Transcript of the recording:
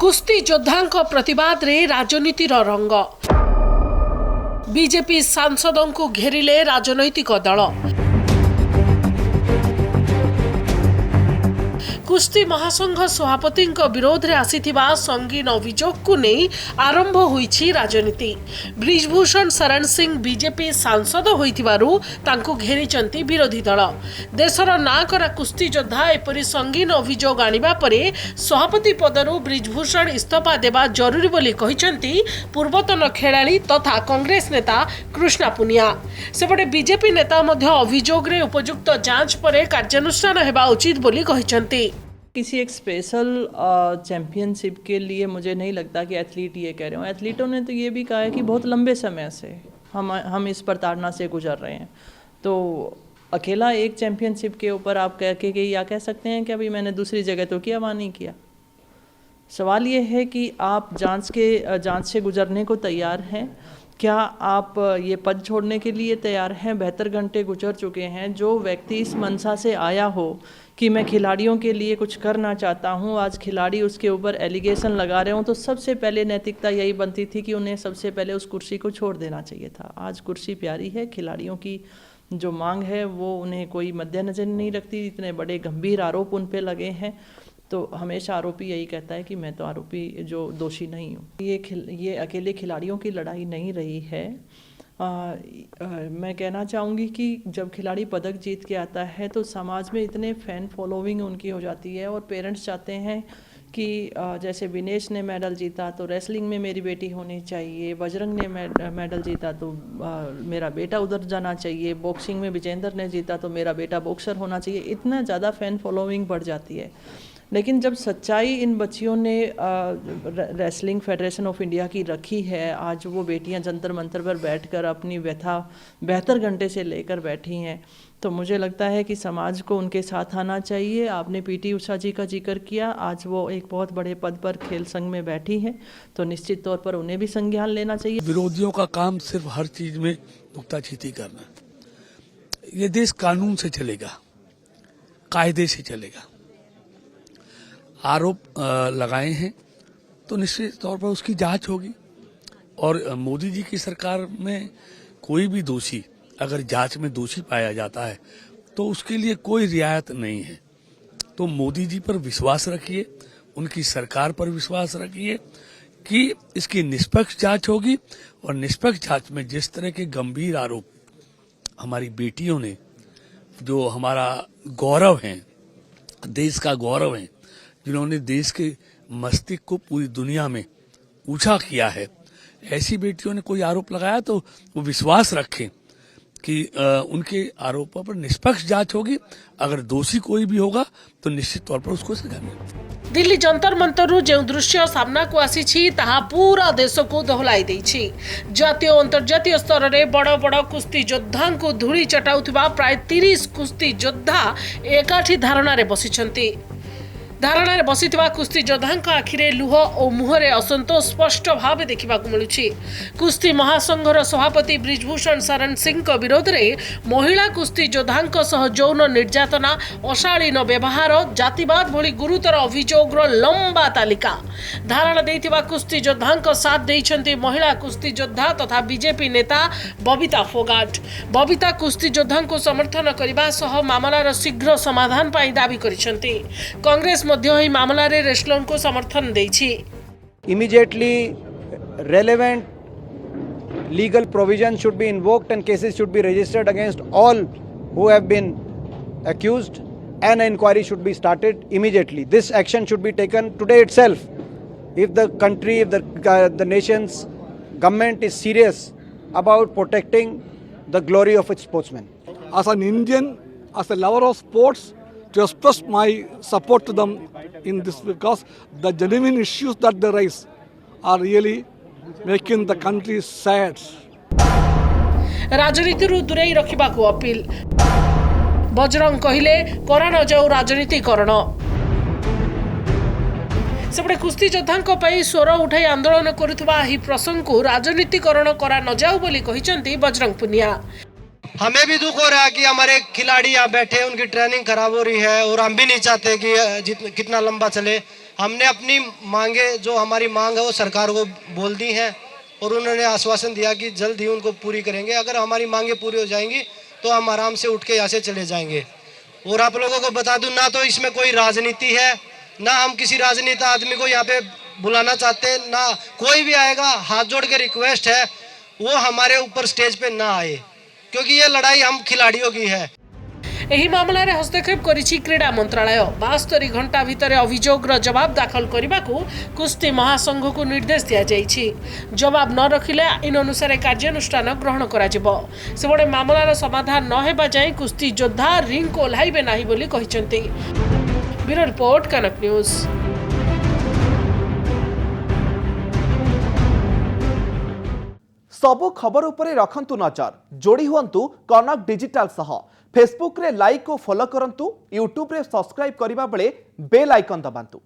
कुस्ती योद्धा प्रतिवाद रे राजनीतिर रंग बीजेपी सांसदों को घेरिले राजनैतिक दल। कुस्ती महासंघ सभापति विरोध में आसीथिबा संगीन अभियोग को नहीं आरंभ होईछि राजनीति। ब्रिजभूषण शरण सिंह बीजेपी सांसद होइथिबारु तांको घेरिचंती विरोधी दल। देशर नाकरा कुस्ती योद्धा एपरि संगीन अभियोग आनिबा परे सभापति पदरु ब्रिजभूषण इस्तीफा देबा जरूरी बोली कहिचंती पूर्वतन खेलाड़ी तथा कांग्रेस नेता कृष्णा पुनिया। सेपटे बीजेपी नेता मध्य अभियोग रे उपयुक्त जांच परे कार्यानुष्ठान हेबा उचित बोली कहिचंती। किसी एक स्पेशल चैंपियनशिप के लिए मुझे नहीं लगता कि एथलीट ये कह रहे हो। एथलीटों ने तो ये भी कहा है कि बहुत लंबे समय से हम इस प्रताड़ना से गुजर रहे हैं। तो अकेला एक चैंपियनशिप के ऊपर आप कह के या कह सकते हैं कि अभी मैंने दूसरी जगह तो किया वहाँ नहीं किया। सवाल ये है कि आप जांच से गुजरने को तैयार हैं? क्या आप ये पद छोड़ने के लिए तैयार हैं? 72 घंटे गुजर चुके हैं। जो व्यक्ति इस मनसा से आया हो कि मैं खिलाड़ियों के लिए कुछ करना चाहता हूँ, आज खिलाड़ी उसके ऊपर एलिगेशन लगा रहे हों, तो सबसे पहले नैतिकता यही बनती थी कि उन्हें सबसे पहले उस कुर्सी को छोड़ देना चाहिए था। आज कुर्सी प्यारी है, खिलाड़ियों की जो मांग है वो उन्हें कोई मद्देनजर नहीं रखती। इतने बड़े गंभीर आरोप उन पे लगे हैं, तो हमेशा आरोपी यही कहता है कि मैं तो आरोपी जो दोषी नहीं हूँ। ये अकेले खिलाड़ियों की लड़ाई नहीं रही है। मैं कहना चाहूँगी कि जब खिलाड़ी पदक जीत के आता है तो समाज में इतने फैन फॉलोइंग उनकी हो जाती है और पेरेंट्स चाहते हैं कि जैसे विनेश ने मेडल जीता तो रेसलिंग में मेरी बेटी होनी चाहिए, बजरंग ने मेडल जीता तो मेरा बेटा उधर जाना चाहिए, बॉक्सिंग में विजेंद्र ने जीता तो मेरा बेटा बॉक्सर होना चाहिए। इतना ज़्यादा फैन फॉलोइंग बढ़ जाती है। लेकिन जब सच्चाई इन बच्चियों ने रेसलिंग फेडरेशन ऑफ इंडिया की रखी है, आज वो बेटियां जंतर मंतर पर बैठकर अपनी व्यथा 72 घंटे से लेकर बैठी हैं, तो मुझे लगता है कि समाज को उनके साथ आना चाहिए। आपने पीटी उषा जी का जिक्र किया, आज वो एक बहुत बड़े पद पर खेल संघ में बैठी हैं, तो निश्चित तौर पर उन्हें भी संज्ञान लेना चाहिए। विरोधियों का काम सिर्फ हर चीज में नुक्ताचीनी करना। ये देश कानून से चलेगा, कायदे से चलेगा। आरोप लगाए हैं तो निश्चित तौर पर उसकी जांच होगी और मोदी जी की सरकार में कोई भी दोषी अगर जांच में दोषी पाया जाता है तो उसके लिए कोई रियायत नहीं है। तो मोदी जी पर विश्वास रखिए, उनकी सरकार पर विश्वास रखिए कि इसकी निष्पक्ष जांच होगी और निष्पक्ष जांच में जिस तरह के गंभीर आरोप हमारी बेटियों ने, जो हमारा गौरव है, देश का गौरव है, जिन्होंने देश के मस्तिष्क को पूरी दुनिया में ऊंचा किया है, ऐसी बेटियों ने कोई आरोप लगाया तो वो विश्वास रखें कि उनके आरोपों पर निष्पक्ष जांच होगी। अगर दोषी कोई भी होगा तो निश्चित तौर पर उसको सजा मिलेगी। दिल्ली जंतर मंतर जो दृश्य सामना को आसी ताहा पूरा देश को दोहलाई देछि। जातीय और अंतर्जातीय स्तर में बड़ बड़ कुस्ती योद्धा को धूली चटाउथिबा प्राय 30 कुस्ती योद्धा एकाठी धारणा रे बसिछंती। धारणा रे बसिथिबा कुस्ती योद्धा आखिरे लुह और मुहरे असंतोष स्पष्ट भाव देखा मिलुछि। कुस्ती महासंघर सभापति ब्रिजभूषण शरण सिंह विरोध में महिला कुस्ती योद्धा सह यौन निर्यातना, अशालीन व्यवहार, जातिवाद भली गुरुतर अभियोगर लंबा तालिका। धारणा देथिबा कुस्ती योद्धा साथ देइछन्ति महिला कुस्ती योद्धा तथा बीजेपी नेता बबीता फोगाट। बबीता कुस्ती योद्धा को समर्थन करने सह मामलार शीघ्र समाधान पाई दाबी करिसन्ति। कांग्रेस मामला रे रेसलर को समर्थन देछि। Immediately relevant legal provisions should be invoked and cases should be registered against all who have been accused and an inquiry should be started immediately. This action should be taken today itself. If the country, if the nation's government is serious about protecting the glory of its sportsmen. As an Indian, as a lover of sports, to express my support to them in this, because the genuine issues that they raise are really making the country sad. राजनीति दूरे रखा को appeal. Bajrang कहले करा न जाऊ राजनीतिकरण। सेपटे कुस्ती योद्धा स्वर उठाई आंदोलन करुवा प्रसंग को राजनीतिकरण करा न जाऊ बोली कहिसंती बजरंग पुनिया। हमें भी दुख हो रहा है कि हमारे खिलाड़ी यहाँ बैठे, उनकी ट्रेनिंग खराब हो रही है और हम भी नहीं चाहते कि कितना लंबा चले। हमने अपनी मांगे, जो हमारी मांग है वो सरकार को बोल दी हैं और उन्होंने आश्वासन दिया कि जल्द ही उनको पूरी करेंगे। अगर हमारी मांगे पूरी हो जाएंगी तो हम आराम से उठ के यहाँ से चले जाएंगे। और आप लोगों को बता दूं, ना तो इसमें कोई राजनीति है, ना हम किसी राजनेता आदमी को यहाँ पे बुलाना चाहते, ना कोई भी आएगा। हाथ जोड़ के रिक्वेस्ट है वो हमारे ऊपर स्टेज पे ना आए, क्योंकि ये लड़ाई हम खिलाड़ियों की है। ଏହି ମାମଲାରେ ହସ୍ତକ୍ଷେପ କରିଛି କ୍ରୀଡ଼ା ମନ୍ତ୍ରାଳୟ। 72 ଘଣ୍ଟା ଭିତରେ ଅଭିଯୋଗର ଜବାବ ଦାଖଲ କରିବାକୁ କୁସ୍ତି ମହାସଂଘକୁ ନିର୍ଦ୍ଦେଶ ଦିଆଯାଇଛି। ଜବାବ ନ ରଖିଲେ ଆଇନ ଅନୁସାରେ କାର୍ଯ୍ୟାନୁଷ୍ଠାନ ଗ୍ରହଣ କରାଯିବ। ସେପଟେ ମାମଲାର ସମାଧାନ ନ ହେବା ଯାଏଁ କୁସ୍ତି ଯୋଦ୍ଧା ରିଙ୍ଗକୁ ଓହ୍ଲାଇବେ ନାହିଁ ବୋଲି କହିଛନ୍ତି। Bureau report, Kanak news. सबु खबर उपरे रखंतु नजर, जोड़ी हुंतु कनक डिजिटल सह। फेसबुक रे लाइक और फॉलो करंतु, यूट्यूब रे सब्सक्राइब करिबा बेले बेल आइकन दबांतु।